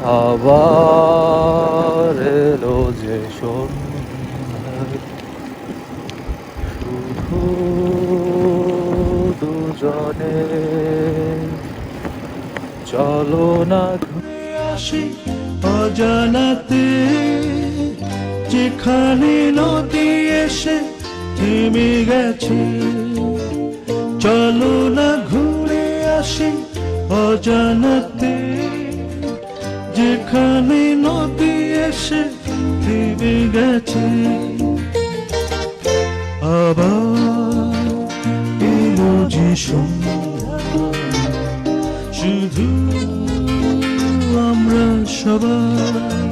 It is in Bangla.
আবার এলো যে সন্ধ্যায়, শুধু দুজনে। চলো না ঘুরে আসি অজানাতে, যেখানে নদী এসে থেমে গেছে। চলো না ঘুরে আসি অজানাতে, যেখানে নদী এসে থেমে গেছে। আবার এলো যে সন্ধ্যা, শুধু আমরা সবাই।